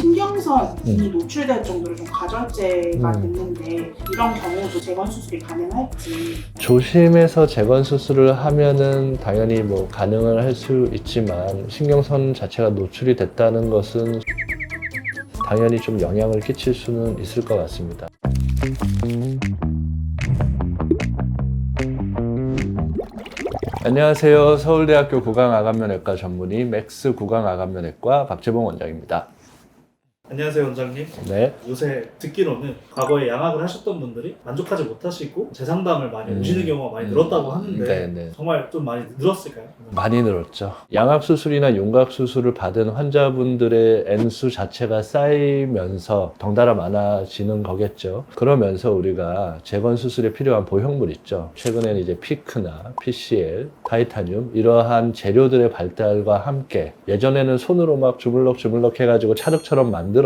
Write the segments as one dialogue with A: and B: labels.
A: 신경선이 노출될 정도로 좀 가절제가 됐는데 이런 경우도 재건 수술이 가능할지.
B: 조심해서 재건 수술을 하면은 당연히 뭐 가능을 할 수 있지만 신경선 자체가 노출이 됐다는 것은 당연히 좀 영향을 끼칠 수는 있을 것 같습니다. 안녕하세요. 서울대학교 구강암면외과 전문의 맥스 구강암면외과 박재봉 원장입니다.
C: 안녕하세요, 원장님.
B: 네.
C: 요새 듣기로는 과거에 양악을 하셨던 분들이 만족하지 못하시고 재상담을 많이 오시는 경우가 많이 늘었다고 하는데
B: 네네.
C: 정말 좀 많이 늘었을까요?
B: 많이 늘었죠. 양악수술이나 윤곽수술을 받은 환자분들의 N수 자체가 쌓이면서 덩달아 많아지는 거겠죠. 그러면서 우리가 재건수술에 필요한 보형물 있죠. 최근에는 이제 피크나 PCL, 타이타늄 이러한 재료들의 발달과 함께 예전에는 손으로 막 주물럭 해가지고 찰흙처럼 만들어서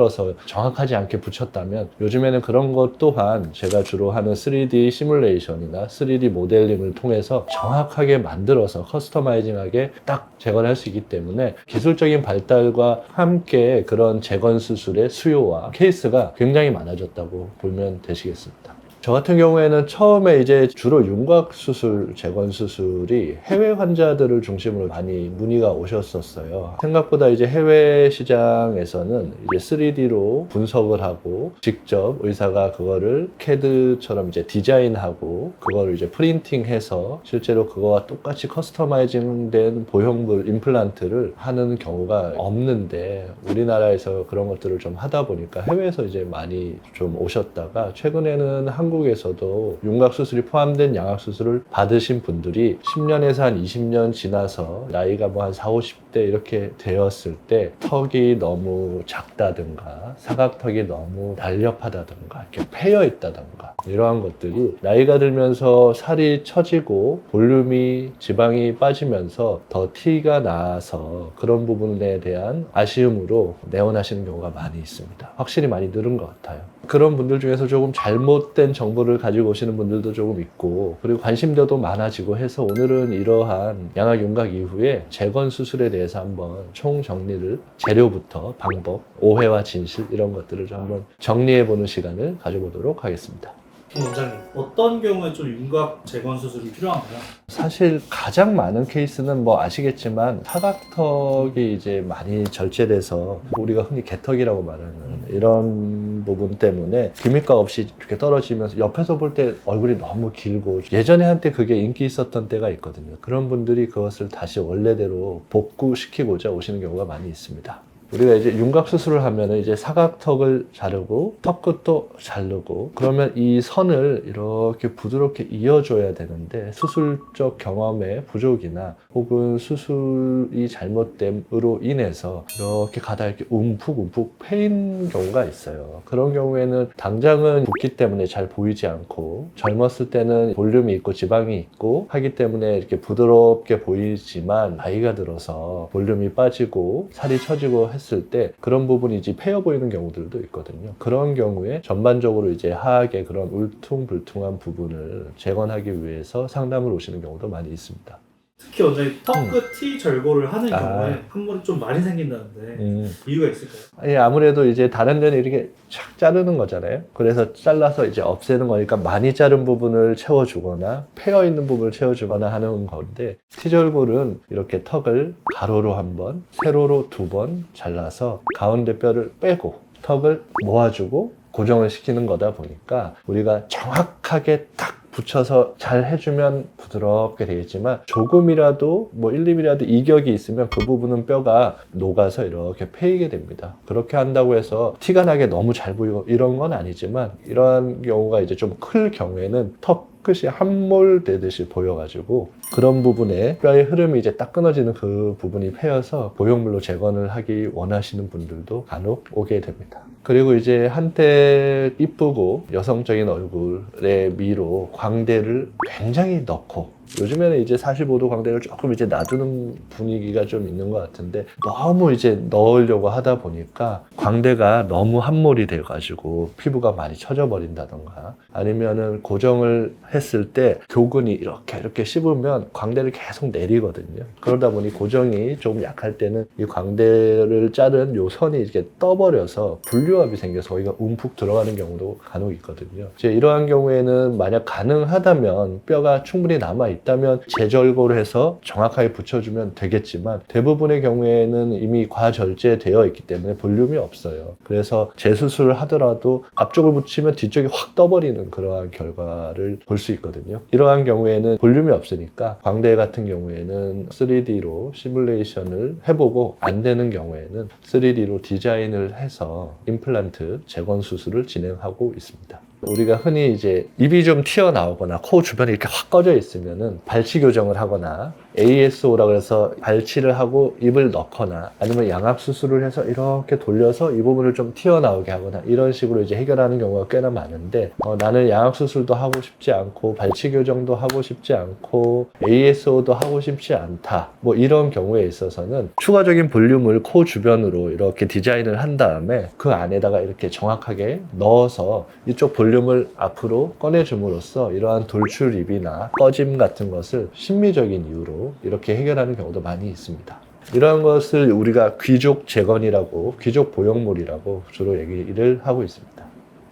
B: 정확하지 않게 붙였다면 요즘에는 그런 것 또한 제가 주로 하는 3D 시뮬레이션이나 3D 모델링을 통해서 정확하게 만들어서 커스터마이징하게 딱 재건할 수 있기 때문에 기술적인 발달과 함께 그런 재건 수술의 수요와 케이스가 굉장히 많아졌다고 보면 되시겠습니다. 저 같은 경우에는 처음에 이제 주로 윤곽수술, 재건수술이 해외 환자들을 중심으로 많이 문의가 오셨었어요. 생각보다 이제 해외 시장에서는 이제 3D로 분석을 하고 직접 의사가 그거를 CAD처럼 이제 디자인하고 그거를 이제 프린팅해서 실제로 그거와 똑같이 커스터마이징된 보형물 임플란트를 하는 경우가 없는데 우리나라에서 그런 것들을 좀 하다 보니까 해외에서 이제 많이 좀 오셨다가 최근에는 한국에서도 윤곽수술이 포함된 양악수술을 받으신 분들이 10년에서 한 20년 지나서 나이가 뭐 한 40, 50대 이렇게 되었을 때 턱이 너무 작다든가 사각턱이 너무 날렵하다든가 이렇게 패여 있다든가 이러한 것들이 나이가 들면서 살이 처지고 볼륨이 지방이 빠지면서 더 티가 나서 그런 부분에 대한 아쉬움으로 내원하시는 경우가 많이 있습니다. 확실히 많이 늘은 것 같아요. 그런 분들 중에서 조금 잘못된 정보를 가지고 오시는 분들도 조금 있고 그리고 관심도도 많아지고 해서 오늘은 이러한 양악 윤곽 이후에 재건 수술에 대해서 한번 총정리를 재료부터 방법, 오해와 진실 이런 것들을 좀 한번 정리해보는 시간을 가져보도록 하겠습니다.
C: 원장님, 어떤 경우에 좀 윤곽 재건 수술이 필요한가요?
B: 사실 가장 많은 케이스는 뭐 아시겠지만 사각턱이 이제 많이 절제돼서 우리가 흔히 개턱이라고 말하는 이런 부분 때문에 기미가 없이 이렇게 떨어지면서 옆에서 볼 때 얼굴이 너무 길고 예전에 한때 그게 인기 있었던 때가 있거든요. 그런 분들이 그것을 다시 원래대로 복구시키고자 오시는 경우가 많이 있습니다. 우리가 이제 윤곽 수술을 하면은 이제 사각턱을 자르고 턱 끝도 자르고 그러면 이 선을 이렇게 부드럽게 이어줘야 되는데 수술적 경험의 부족이나 혹은 수술이 잘못됨으로 인해서 이렇게 가다 이렇게 움푹 패인 경우가 있어요. 그런 경우에는 당장은 붓기 때문에 잘 보이지 않고 젊었을 때는 볼륨이 있고 지방이 있고 하기 때문에 이렇게 부드럽게 보이지만 나이가 들어서 볼륨이 빠지고 살이 처지고 했을 때 그런 부분이 이제 패여 보이는 경우들도 있거든요. 그런 경우에 전반적으로 이제 하악의 그런 울퉁불퉁한 부분을 재건하기 위해서 상담을 오시는 경우도 많이 있습니다.
C: 특히 원장님, 턱 끝이 절골을 하는 경우에 한물이 좀 많이 생긴다는데 이유가 있을까요?
B: 예, 아무래도 이제 다른 데는 이렇게 촥 자르는 거잖아요. 그래서 잘라서 이제 없애는 거니까 많이 자른 부분을 채워주거나 패여 있는 부분을 채워주거나 하는 건데 T절골은 이렇게 턱을 가로로 한 번, 세로로 2번 잘라서 가운데 뼈를 빼고 턱을 모아주고 고정을 시키는 거다 보니까 우리가 정확하게 딱 붙여서 잘 해주면 부드럽게 되겠지만 조금이라도 뭐 1, 2mm라도 이격이 있으면 그 부분은 뼈가 녹아서 이렇게 패이게 됩니다. 그렇게 한다고 해서 티가 나게 너무 잘 보이고 이런 건 아니지만 이러한 경우가 이제 좀 클 경우에는 턱 끝이 함몰되듯이 보여가지고 그런 부분에 뼈의 흐름이 이제 딱 끊어지는 그 부분이 패여서 보형물로 재건을 하기 원하시는 분들도 간혹 오게 됩니다. 그리고 이제 한때 이쁘고 여성적인 얼굴의 미로 광대를 굉장히 넣고 요즘에는 이제 45도 광대를 조금 이제 놔두는 분위기가 좀 있는 것 같은데 너무 이제 넣으려고 하다 보니까 광대가 너무 함몰이 돼가지고 피부가 많이 처져 버린다던가 아니면은 고정을 했을 때 교근이 이렇게 씹으면 광대를 계속 내리거든요. 그러다 보니 고정이 좀 약할 때는 이 광대를 자른 요 선이 이렇게 떠버려서 분류압이 생겨서 거기가 움푹 들어가는 경우도 간혹 있거든요. 이제 이러한 경우에는 만약 가능하다면 뼈가 충분히 남아 있다면 재절골을 해서 정확하게 붙여주면 되겠지만 대부분의 경우에는 이미 과절제되어 있기 때문에 볼륨이 없어요. 그래서 재수술을 하더라도 앞쪽을 붙이면 뒤쪽이 확 떠버리는 그러한 결과를 볼 수 있거든요. 이러한 경우에는 볼륨이 없으니까 광대 같은 경우에는 3D로 시뮬레이션을 해보고 안 되는 경우에는 3D로 디자인을 해서 임플란트 재건 수술을 진행하고 있습니다. 우리가 흔히 이제 입이 좀 튀어나오거나 코 주변이 이렇게 확 꺼져 있으면은 발치 교정을 하거나 ASO라고 해서 발치를 하고 입을 넣거나 아니면 양압 수술을 해서 이렇게 돌려서 이 부분을 좀 튀어나오게 하거나 이런 식으로 이제 해결하는 경우가 꽤나 많은데 나는 양압 수술도 하고 싶지 않고 발치 교정도 하고 싶지 않고 ASO도 하고 싶지 않다. 뭐 이런 경우에 있어서는 추가적인 볼륨을 코 주변으로 이렇게 디자인을 한 다음에 그 안에다가 이렇게 정확하게 넣어서 이쪽 볼륨을 앞으로 꺼내줌으로써 이러한 돌출입이나 꺼짐 같은 것을 심미적인 이유로 이렇게 해결하는 경우도 많이 있습니다. 이러한 것을 우리가 귀족 재건이라고, 귀족 보형물이라고 주로 얘기를 하고 있습니다.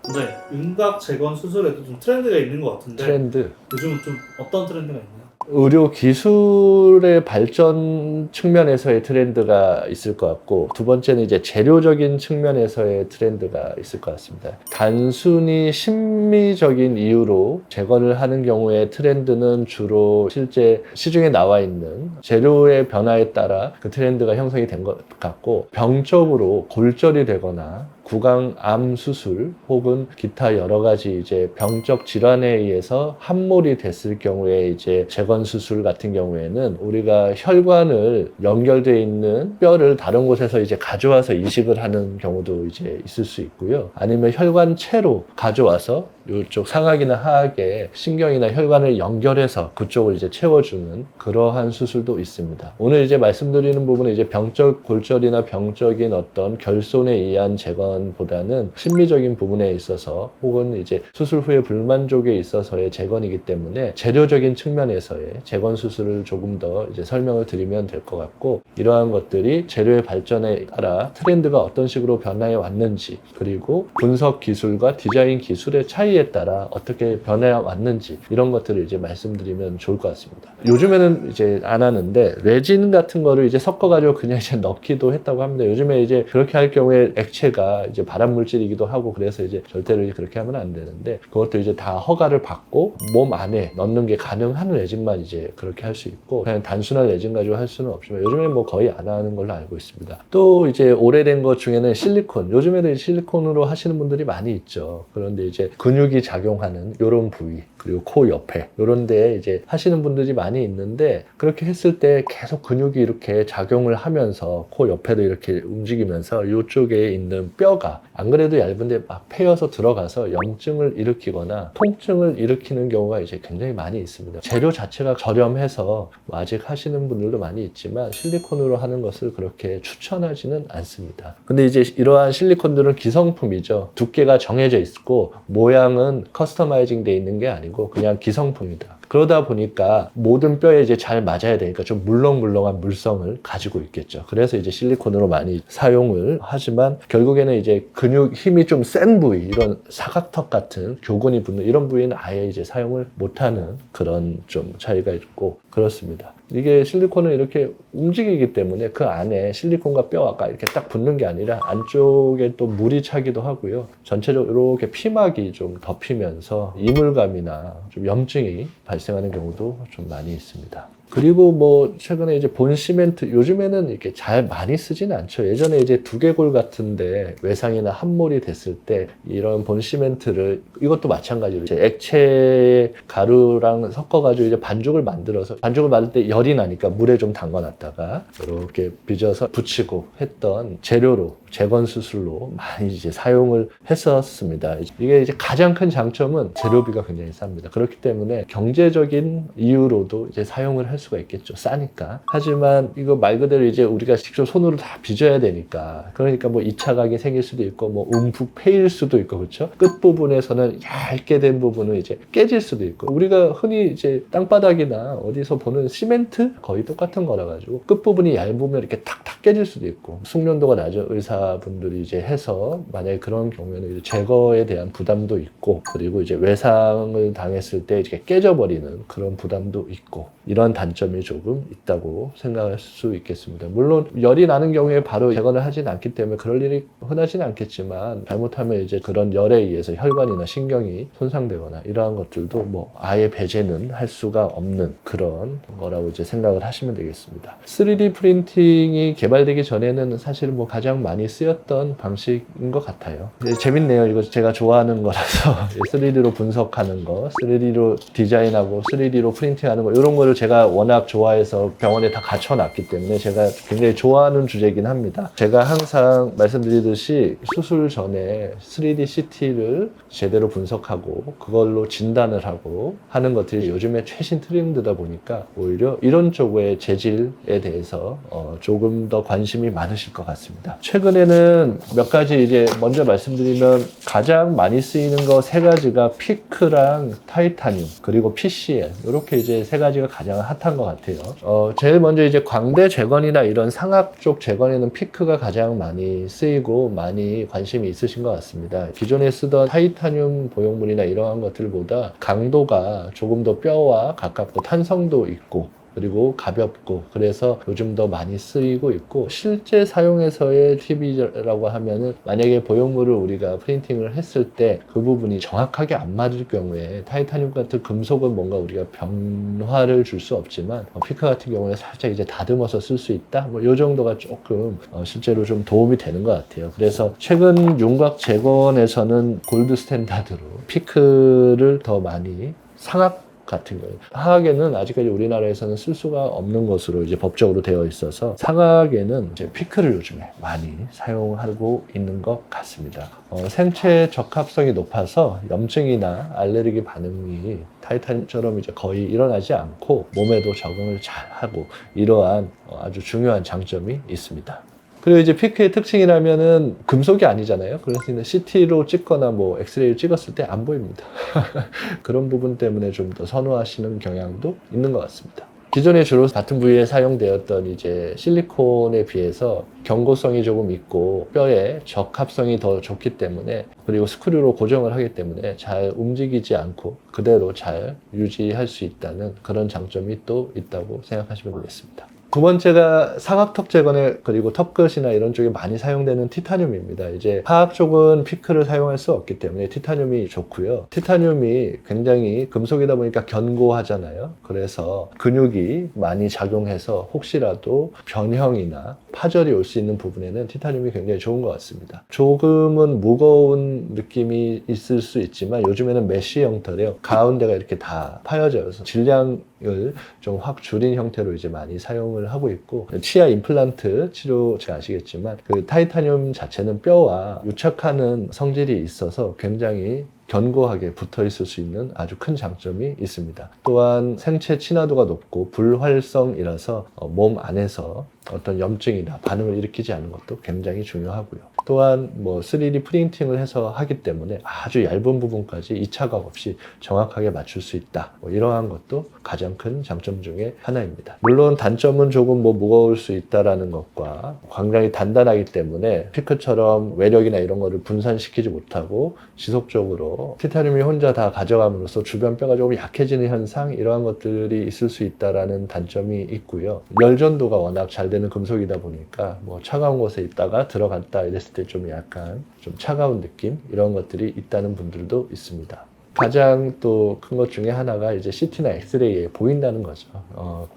C: 근데 윤곽 재건 수술에도 좀 트렌드가 있는 것 같은데
B: 트렌드.
C: 요즘은 좀 어떤 트렌드가 있나요?
B: 의료 기술의 발전 측면에서의 트렌드가 있을 것 같고 두 번째는 이제 재료적인 측면에서의 트렌드가 있을 것 같습니다. 단순히 심미적인 이유로 재건을 하는 경우에 트렌드는 주로 실제 시중에 나와 있는 재료의 변화에 따라 그 트렌드가 형성이 된 것 같고 병적으로 골절이 되거나 구강암 수술 혹은 기타 여러 가지 이제 병적 질환에 의해서 함몰이 됐을 경우에 이제 재건 수술 같은 경우에는 우리가 혈관을 연결되어 있는 뼈를 다른 곳에서 이제 가져와서 이식을 하는 경우도 이제 있을 수 있고요. 아니면 혈관체로 가져와서 이쪽 상악이나 하악에 신경이나 혈관을 연결해서 그쪽을 이제 채워주는 그러한 수술도 있습니다. 오늘 이제 말씀드리는 부분은 이제 병적 골절이나 병적인 어떤 결손에 의한 재건보다는 심미적인 부분에 있어서 혹은 이제 수술 후에 불만족에 있어서의 재건이기 때문에 재료적인 측면에서의 재건 수술을 조금 더 이제 설명을 드리면 될 것 같고 이러한 것들이 재료의 발전에 따라 트렌드가 어떤 식으로 변화해 왔는지 그리고 분석 기술과 디자인 기술의 차이에 따라 어떻게 변해 왔는지 이런 것들을 이제 말씀드리면 좋을 것 같습니다. 요즘에는 이제 안 하는데 레진 같은 거를 이제 섞어가지고 그냥 이제 넣기도 했다고 합니다. 요즘에 이제 그렇게 할 경우에 액체가 이제 발암 물질이기도 하고 그래서 이제 절대로 그렇게 하면 안 되는데 그것도 이제 다 허가를 받고 몸 안에 넣는 게 가능한 레진만 이제 그렇게 할 수 있고 그냥 단순한 레진 가지고 할 수는 없지만 요즘에 뭐 거의 안 하는 걸로 알고 있습니다. 또 이제 오래된 것 중에는 실리콘, 요즘에도 실리콘으로 하시는 분들이 많이 있죠. 그런데 이제 근육이 작용하는 이런 부위 그리고 코 옆에 이런 데에 이제 하시는 분들이 많이 있는데 그렇게 했을 때 계속 근육이 이렇게 작용을 하면서 코 옆에도 이렇게 움직이면서 이쪽에 있는 뼈가 안 그래도 얇은데 막 패여서 들어가서 염증을 일으키거나 통증을 일으키는 경우가 이제 굉장히 많이 있습니다. 재료 자체가 저렴해서 아직 하시는 분들도 많이 있지만 실리콘으로 하는 것을 그렇게 추천하지는 않습니다. 근데 이제 이러한 실리콘들은 기성품이죠. 두께가 정해져 있고 모양은 커스터마이징 돼 있는 게 아니고 그냥 기성품이다. 그러다 보니까 모든 뼈에 이제 잘 맞아야 되니까 좀 물렁물렁한 물성을 가지고 있겠죠. 그래서 이제 실리콘으로 많이 사용을 하지만 결국에는 이제 근육 힘이 좀 센 부위, 이런 사각턱 같은 교근이 붙는 이런 부위는 아예 이제 사용을 못하는 그런 좀 차이가 있고 그렇습니다. 이게 실리콘은 이렇게 움직이기 때문에 그 안에 실리콘과 뼈가 이렇게 딱 붙는 게 아니라 안쪽에 또 물이 차기도 하고요. 전체적으로 이렇게 피막이 좀 덮이면서 이물감이나 좀 염증이 발생하는 경우도 좀 많이 있습니다. 그리고 뭐 최근에 이제 본 시멘트 요즘에는 이렇게 잘 많이 쓰지는 않죠. 예전에 이제 두개골 같은데 외상이나 함몰이 됐을 때 이런 본 시멘트를 이것도 마찬가지로 이제 액체 가루랑 섞어가지고 이제 반죽을 만들어서 반죽을 만들 때 열이 나니까 물에 좀 담가놨다. 갖다가 이렇게 빚어서 붙이고 했던 재료로 재건 수술로 많이 이제 사용을 했었습니다. 이게 이제 가장 큰 장점은 재료비가 굉장히 쌉니다. 그렇기 때문에 경제적인 이유로도 이제 사용을 할 수가 있겠죠. 싸니까. 하지만 이거 말 그대로 이제 우리가 직접 손으로 다 빚어야 되니까. 그러니까 뭐 2차 각이 생길 수도 있고 뭐 움푹 패일 수도 있고 그렇죠. 끝 부분에서는 얇게 된 부분은 이제 깨질 수도 있고 우리가 흔히 이제 땅바닥이나 어디서 보는 시멘트 거의 똑같은 거라 가지고 끝 부분이 얇으면 이렇게 탁탁 깨질 수도 있고 숙련도가 낮은 의사분들이 이제 해서 만약에 그런 경우에는 이제 제거에 대한 부담도 있고 그리고 이제 외상을 당했을 때 이렇게 깨져버리는 그런 부담도 있고 이런 단점이 조금 있다고 생각할 수 있겠습니다. 물론 열이 나는 경우에 바로 제거를 하진 않기 때문에 그럴 일이 흔하진 않겠지만 잘못하면 이제 그런 열에 의해서 혈관이나 신경이 손상되거나 이러한 것들도 뭐 아예 배제는 할 수가 없는 그런 거라고 이제 생각을 하시면 되겠습니다. 3D 프린팅이 개발되기 전에는 사실 뭐 가장 많이 쓰였던 방식인 것 같아요. 재밌네요. 이거 제가 좋아하는 거라서 3D로 분석하는 거, 3D로 디자인하고 3D로 프린팅하는 거 이런 거를 제가 워낙 좋아해서 병원에 다 갖춰놨기 때문에 제가 굉장히 좋아하는 주제이긴 합니다. 제가 항상 말씀드리듯이 수술 전에 3D CT를 제대로 분석하고 그걸로 진단을 하고 하는 것들이 요즘에 최신 트렌드다 보니까 오히려 이런 쪽의 재질에 대해서 조금 더 관심이 많으실 것 같습니다. 최근에는 몇 가지 이제 먼저 말씀드리면 가장 많이 쓰이는 거 세 가지가 피크랑 타이타늄 그리고 PCL 이렇게 이제 세 가지가 가장 핫한 것 같아요. 제일 먼저 이제 광대 재건이나 이런 상악 쪽 재건에는 피크가 가장 많이 쓰이고 많이 관심이 있으신 것 같습니다. 기존에 쓰던 타이타늄 보형물이나 이러한 것들보다 강도가 조금 더 뼈와 가깝고 탄성도 있고 그리고 가볍고 그래서 요즘 더 많이 쓰이고 있고 실제 사용에서의 팁이라고 하면은 만약에 보형물을 우리가 프린팅을 했을 때 그 부분이 정확하게 안 맞을 경우에 타이타늄 같은 금속은 뭔가 우리가 변화를 줄 수 없지만 피크 같은 경우에 살짝 이제 다듬어서 쓸 수 있다 뭐 이 정도가 조금 실제로 좀 도움이 되는 것 같아요. 그래서 최근 윤곽 재건에서는 골드 스탠다드로 피크를 더 많이 상악 같은 거예요. 하악에는 아직까지 우리나라에서는 쓸 수가 없는 것으로 이제 법적으로 되어 있어서 상악에는 이제 피크를 요즘에 많이 사용하고 있는 것 같습니다. 생체 적합성이 높아서 염증이나 알레르기 반응이 타이탄처럼 이제 거의 일어나지 않고 몸에도 적응을 잘 하고 이러한 아주 중요한 장점이 있습니다. 그리고 이제 피크의 특징이라면은 금속이 아니잖아요. 그래서 CT로 찍거나 뭐 엑스레이를 찍었을 때 안 보입니다. 그런 부분 때문에 좀 더 선호하시는 경향도 있는 것 같습니다. 기존에 주로 같은 부위에 사용되었던 이제 실리콘에 비해서 견고성이 조금 있고 뼈에 적합성이 더 좋기 때문에 그리고 스크류로 고정을 하기 때문에 잘 움직이지 않고 그대로 잘 유지할 수 있다는 그런 장점이 또 있다고 생각하시면 되겠습니다. 두 번째가 상악턱 재건에 그리고 턱끝이나 이런 쪽에 많이 사용되는 티타늄입니다. 이제 하악 쪽은 피크를 사용할 수 없기 때문에 티타늄이 좋고요. 티타늄이 굉장히 금속이다 보니까 견고하잖아요. 그래서 근육이 많이 작용해서 혹시라도 변형이나 파절이 올 수 있는 부분에는 티타늄이 굉장히 좋은 것 같습니다. 조금은 무거운 느낌이 있을 수 있지만 요즘에는 메쉬 형태래요. 가운데가 이렇게 다 파여져서 질량을 좀 확 줄인 형태로 이제 많이 사용을 하고 있고 치아 임플란트 치료 잘 아시겠지만 그 타이타늄 자체는 뼈와 유착하는 성질이 있어서 굉장히 견고하게 붙어 있을 수 있는 아주 큰 장점이 있습니다. 또한 생체 친화도가 높고 불활성이라서 몸 안에서 어떤 염증이나 반응을 일으키지 않는 것도 굉장히 중요하고요. 또한 뭐 3D 프린팅을 해서 하기 때문에 아주 얇은 부분까지 2차각 없이 정확하게 맞출 수 있다. 뭐 이러한 것도 가장 큰 장점 중에 하나입니다. 물론 단점은 조금 뭐 무거울 수 있다라는 것과 굉장히 단단하기 때문에 피크처럼 외력이나 이런 거를 분산시키지 못하고 지속적으로 티타늄이 혼자 다 가져감으로써 주변 뼈가 조금 약해지는 현상 이러한 것들이 있을 수 있다라는 단점이 있고요. 열전도가 워낙 잘 되는 금속이다 보니까 뭐 차가운 곳에 있다가 들어갔다 이랬을 때 좀 약간 좀 차가운 느낌 이런 것들이 있다는 분들도 있습니다. 가장 또 큰 것 중에 하나가 이제 CT나 엑스레이에 보인다는 거죠.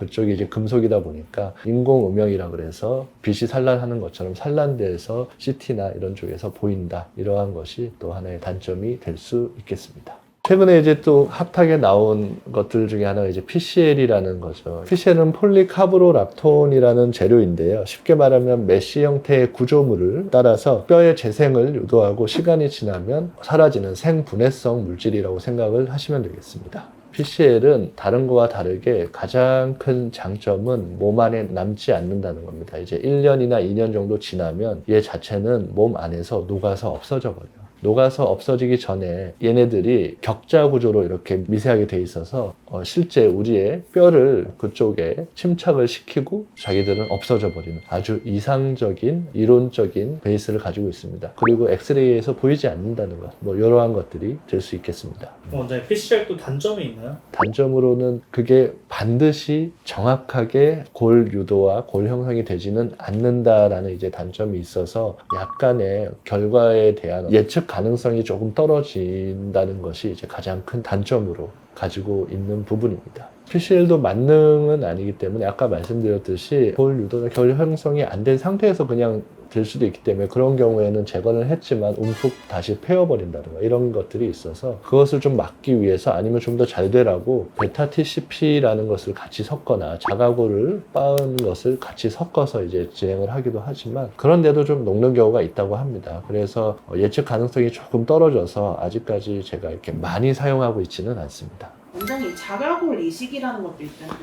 B: 그쪽이 이제 금속이다 보니까 인공음영이라 그래서 빛이 산란하는 것처럼 산란돼서 CT나 이런 쪽에서 보인다. 이러한 것이 또 하나의 단점이 될 수 있겠습니다. 최근에 이제 또 핫하게 나온 것들 중에 하나가 이제 PCL이라는 거죠. PCL은 폴리카브로락톤이라는 재료인데요. 쉽게 말하면 메쉬 형태의 구조물을 따라서 뼈의 재생을 유도하고 시간이 지나면 사라지는 생분해성 물질이라고 생각을 하시면 되겠습니다. PCL은 다른 거와 다르게 가장 큰 장점은 몸 안에 남지 않는다는 겁니다. 이제 1년이나 2년 정도 지나면 얘 자체는 몸 안에서 녹아서 없어져 버려요. 녹아서 없어지기 전에 얘네들이 격자 구조로 이렇게 미세하게 돼 있어서 실제 우리의 뼈를 그쪽에 침착을 시키고 자기들은 없어져 버리는 아주 이상적인 이론적인 베이스를 가지고 있습니다. 그리고 엑스레이에서 보이지 않는다는 것, 뭐 이러한 것들이 될 수 있겠습니다.
C: 원장님 PCL도 단점이 있나요?
B: 단점으로는 그게 반드시 정확하게 골 유도와 골 형성이 되지는 않는다라는 이제 단점이 있어서 약간의 결과에 대한 예측 가능성이 조금 떨어진다는 것이 이제 가장 큰 단점으로 가지고 있는 부분입니다. PCL도 만능은 아니기 때문에 아까 말씀드렸듯이 골 유도나 결 형성이 안 된 상태에서 그냥 될 수도 있기 때문에 그런 경우에는 제거는 했지만 움푹 다시 패워버린다든가 이런 것들이 있어서 그것을 좀 막기 위해서 아니면 좀 더 잘 되라고 베타 TCP라는 것을 같이 섞거나 자가골을 빻은 것을 같이 섞어서 이제 진행을 하기도 하지만 그런데도 좀 녹는 경우가 있다고 합니다. 그래서 예측 가능성이 조금 떨어져서 아직까지 제가 이렇게 많이 사용하고 있지는 않습니다.
A: 원장님 자가골 이식이라는 것도 있던데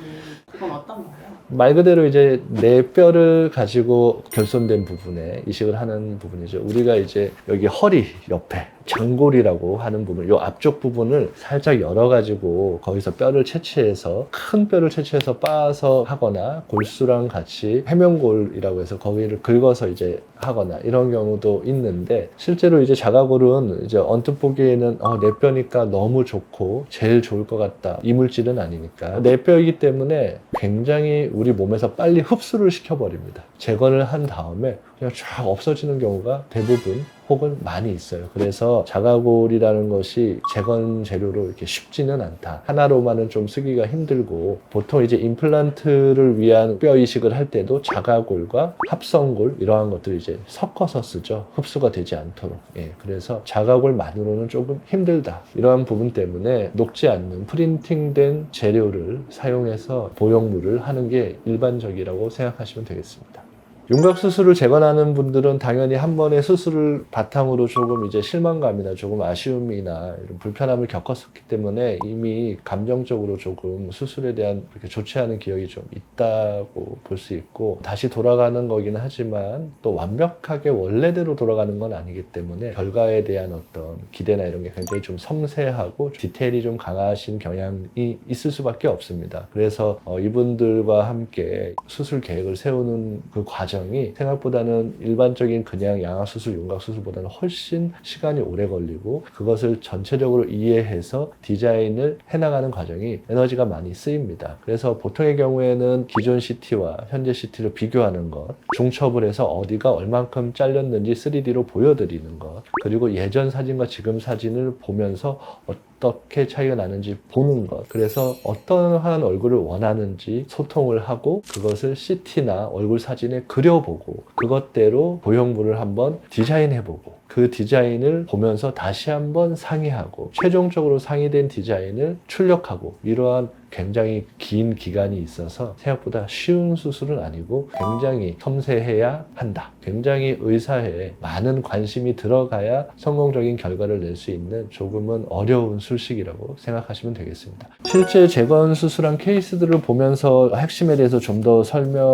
A: 그건 어떤 거예요?
B: 말 그대로 이제 내 뼈를 가지고 결손된 부분에 이식을 하는 부분이죠. 우리가 이제 여기 허리 옆에 장골이라고 하는 부분, 이 앞쪽 부분을 살짝 열어가지고 거기서 뼈를 채취해서 큰 뼈를 채취해서 빻아서 하거나 골수랑 같이 해면골이라고 해서 거기를 긁어서 이제 하거나 이런 경우도 있는데 실제로 이제 자가골은 이제 언뜻 보기에는 내 뼈니까 너무 좋고 제일 좋을 것 같다. 이물질은 아니니까 내 뼈이기 때문에 굉장히 우리 몸에서 빨리 흡수를 시켜버립니다. 제거를 한 다음에 그냥 쫙 없어지는 경우가 대부분 혹은 많이 있어요. 그래서 자가골이라는 것이 재건 재료로 이렇게 쉽지는 않다. 하나로만은 좀 쓰기가 힘들고 보통 이제 임플란트를 위한 뼈 이식을 할 때도 자가골과 합성골 이러한 것들을 이제 섞어서 쓰죠. 흡수가 되지 않도록. 그래서 자가골만으로는 조금 힘들다. 이러한 부분 때문에 녹지 않는 프린팅된 재료를 사용해서 보형물을 하는 게 일반적이라고 생각하시면 되겠습니다. 윤곽수술을 재건하는 분들은 당연히 한 번의 수술을 바탕으로 조금 이제 실망감이나 조금 아쉬움이나 이런 불편함을 겪었기 때문에 이미 감정적으로 조금 수술에 대한 그렇게 좋지 않은 기억이 좀 있다고 볼 수 있고 다시 돌아가는 거기는 하지만 또 완벽하게 원래대로 돌아가는 건 아니기 때문에 결과에 대한 어떤 기대나 이런 게 굉장히 좀 섬세하고 디테일이 좀 강하신 경향이 있을 수밖에 없습니다. 그래서 이분들과 함께 수술 계획을 세우는 그 과정 이 생각보다는 일반적인 그냥 양악수술, 윤곽수술보다는 훨씬 시간이 오래 걸리고 그것을 전체적으로 이해해서 디자인을 해나가는 과정이 에너지가 많이 쓰입니다. 그래서 보통의 경우에는 기존 CT와 현재 CT를 비교하는 것, 중첩을 해서 어디가 얼만큼 잘렸는지 3D로 보여드리는 것, 그리고 예전 사진과 지금 사진을 보면서 어떻게 차이가 나는지 보는 것, 그래서 어떠한 얼굴을 원하는지 소통을 하고 그것을 CT나 얼굴 사진에 그려보고 그것대로 보형물을 한번 디자인해보고 그 디자인을 보면서 다시 한번 상의하고 최종적으로 상의된 디자인을 출력하고 이러한 굉장히 긴 기간이 있어서 생각보다 쉬운 수술은 아니고 굉장히 섬세해야 한다. 굉장히 의사에 많은 관심이 들어가야 성공적인 결과를 낼 수 있는 조금은 어려운 술식이라고 생각하시면 되겠습니다. 실제 재건 수술한 케이스들을 보면서 핵심에 대해서 좀 더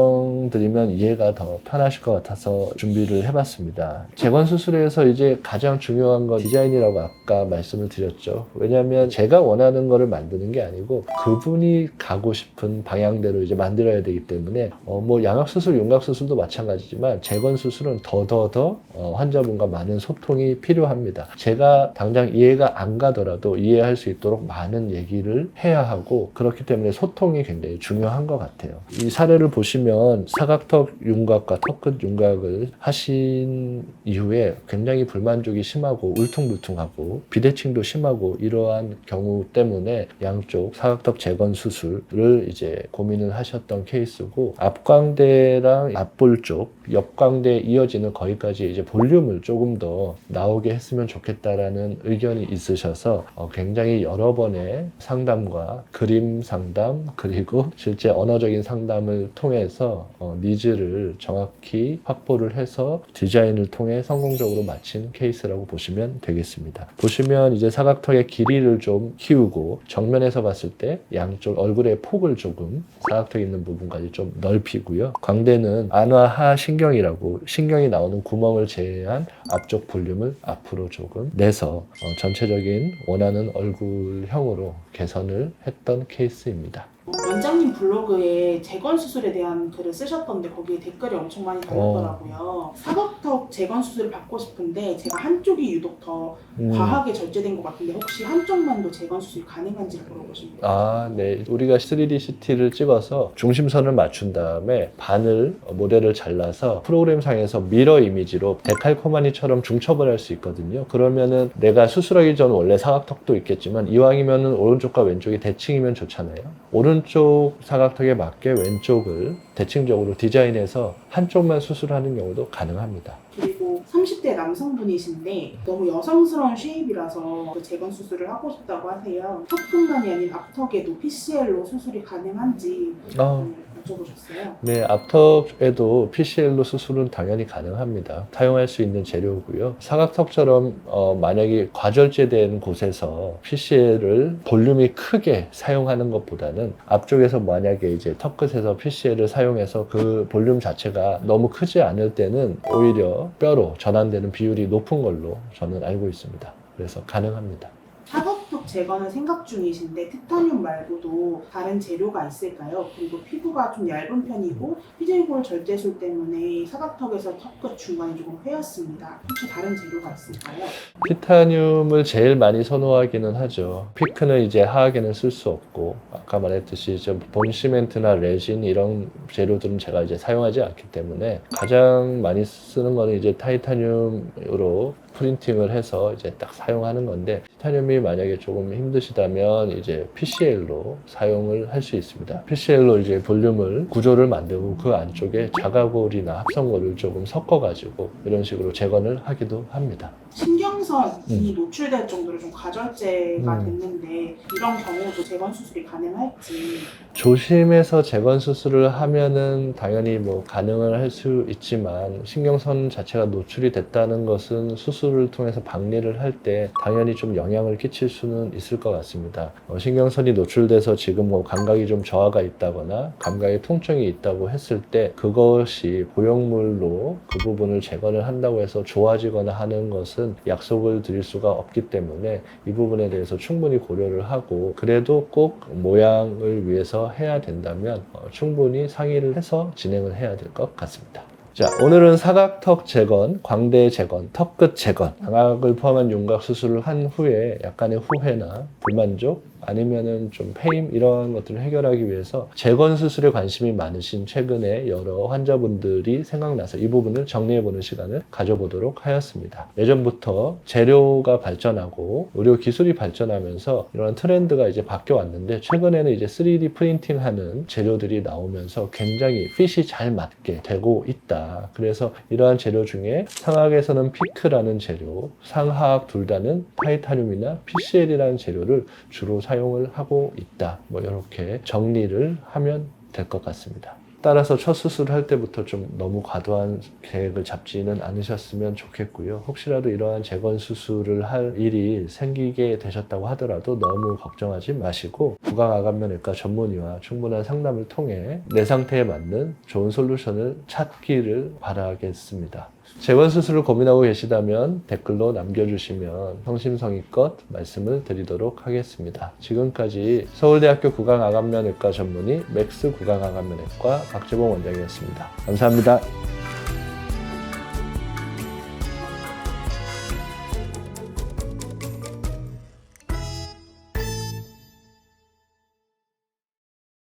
B: 설명드리면 이해가 더 편하실 것 같아서 준비를 해봤습니다. 재건 수술에서 이제 가장 중요한 건 디자인이라고 아까 말씀을 드렸죠. 왜냐하면 제가 원하는 거를 만드는 게 아니고 그분이 가고 싶은 방향대로 이제 만들어야 되기 때문에 뭐 양악수술, 윤곽수술도 마찬가지지만 재건 수술은 더더더 환자분과 많은 소통이 필요합니다. 제가 당장 이해가 안 가더라도 이해할 수 있도록 많은 얘기를 해야 하고 그렇기 때문에 소통이 굉장히 중요한 것 같아요. 이 사례를 보시면 사각턱 윤곽과 턱끝 윤곽을 하신 이후에 굉장히 굉장히 불만족이 심하고 울퉁불퉁하고 비대칭도 심하고 이러한 경우 때문에 양쪽 사각턱 재건 수술을 이제 고민을 하셨던 케이스고, 앞광대랑 앞볼 쪽, 옆광대에 이어지는 거기까지 이제 볼륨을 조금 더 나오게 했으면 좋겠다라는 의견이 있으셔서 굉장히 여러 번의 상담과 그림 상담 그리고 실제 언어적인 상담을 통해서 니즈를 정확히 확보를 해서 디자인을 통해 성공적으로 마친 케이스라고 보시면 되겠습니다. 보시면 이제 사각턱의 길이를 좀 키우고 정면에서 봤을 때 양쪽 얼굴의 폭을 조금 사각턱 있는 부분까지 좀 넓히고요. 광대는 안화하 신경이라고 신경이 나오는 구멍을 제외한 앞쪽 볼륨을 앞으로 조금 내서 전체적인 원하는 얼굴형으로 개선을 했던 케이스입니다.
A: 원장님 블로그에 재건 수술에 대한 글을 쓰셨던데 거기에 댓글이 엄청 많이 달렸더라고요. 사각턱 재건 수술을 받고 싶은데 제가 한쪽이 유독 더 과하게 절제된 것 같은데 혹시 한쪽만도 재건 수술이 가능한지를 물어보십니다.
B: 아, 네. 우리가 3D CT를 찍어서 중심선을 맞춘 다음에 반을 모델을 잘라서 프로그램상에서 미러 이미지로 데칼코마니처럼 중첩을 할 수 있거든요. 그러면은 내가 수술하기 전 원래 사각턱도 있겠지만 이왕이면은 오른쪽과 왼쪽이 대칭이면 좋잖아요. 오른쪽 사각턱에 맞게 왼쪽을 대칭적으로 디자인해서 한쪽만 수술하는 경우도 가능합니다.
A: 그리고 30대 남성분이신데 너무 여성스러운 쉐입이라서 그 재건 수술을 하고 싶다고 하세요. 턱뿐만이 아닌 앞턱에도 PCL로 수술이 가능한지 여쭤보셨어요.
B: 네, 앞턱에도 PCL로 수술은 당연히 가능합니다. 사용할 수 있는 재료고요. 사각턱처럼 만약에 과절제된 곳에서 PCL을 볼륨이 크게 사용하는 것보다는 앞쪽에서 만약에 이제 턱 끝에서 PCL을 사용해서 그 볼륨 자체가 너무 크지 않을 때는 오히려 뼈로 전환되는 비율이 높은 걸로 저는 알고 있습니다. 그래서 가능합니다.
A: 사각턱 재건을 생각 중이신데 티타늄 말고도 다른 재료가 있을까요? 그리고 피부가 좀 얇은 편이고 피질골 절제술 때문에 사각턱에서 턱끝 중간이 조금 휘었습니다. 혹시 다른 재료가 있을까요?
B: 티타늄을 제일 많이 선호하기는 하죠. 피크는 이제 하악에는 쓸 수 없고, 아까 말했듯이 좀 본시멘트나 레진 이런 재료들은 제가 이제 사용하지 않기 때문에 가장 많이 쓰는 거는 이제 타이타늄으로 프린팅을 해서 이제 딱 사용하는 건데, 티타늄이 만약에 조금 힘드시다면 이제 PCL로 사용을 할 수 있습니다. PCL로 이제 볼륨을 구조를 만들고 그 안쪽에 자가골이나 합성골을 조금 섞어가지고 이런 식으로 재건을 하기도 합니다.
A: 신경선이 노출될 정도로 좀 과절제가 됐는데 이런 경우도 재건 수술이 가능할지.
B: 조심해서 재건 수술을 하면은 당연히 뭐 가능을 할 수 있지만, 신경선 자체가 노출이 됐다는 것은 수술을 통해서 박리를 할 때 당연히 좀 영향을 끼칠 수는 있을 것 같습니다. 신경선이 노출돼서 지금 뭐 감각이 좀 저하가 있다거나 감각에 통증이 있다고 했을 때 그것이 보형물로 그 부분을 재건을 한다고 해서 좋아지거나 하는 것은 약속을 드릴 수가 없기 때문에 이 부분에 대해서 충분히 고려를 하고, 그래도 꼭 모양을 위해서 해야 된다면 충분히 상의를 해서 진행을 해야 될 것 같습니다. 자, 오늘은 사각턱 재건, 광대 재건, 턱끝 재건, 양악을 포함한 윤곽 수술을 한 후에 약간의 후회나 불만족, 아니면은 좀 페임 이런 것들을 해결하기 위해서 재건 수술에 관심이 많으신 최근에 여러 환자분들이 생각나서 이 부분을 정리해보는 시간을 가져보도록 하였습니다. 예전부터 재료가 발전하고 의료 기술이 발전하면서 이런 트렌드가 이제 바뀌어 왔는데, 최근에는 이제 3D 프린팅하는 재료들이 나오면서 굉장히 핏이 잘 맞게 되고 있다. 그래서 이러한 재료 중에 상악에서는 피크라는 재료, 상하악 둘 다는 타이타늄이나 PCL이라는 재료를 주로 사용을 하고 있다. 뭐 이렇게 정리를 하면 될 것 같습니다. 따라서 첫 수술을 할 때부터 좀 너무 과도한 계획을 잡지는 않으셨으면 좋겠고요. 혹시라도 이러한 재건 수술을 할 일이 생기게 되셨다고 하더라도 너무 걱정하지 마시고 구강암면외과 전문의와 충분한 상담을 통해 내 상태에 맞는 좋은 솔루션을 찾기를 바라겠습니다. 재건 수술을 고민하고 계시다면 댓글로 남겨주시면 성심성의껏 말씀을 드리도록 하겠습니다. 지금까지 서울대학교 구강암면외과 전문의 맥스 구강암면외과 박재봉 원장이었습니다. 감사합니다.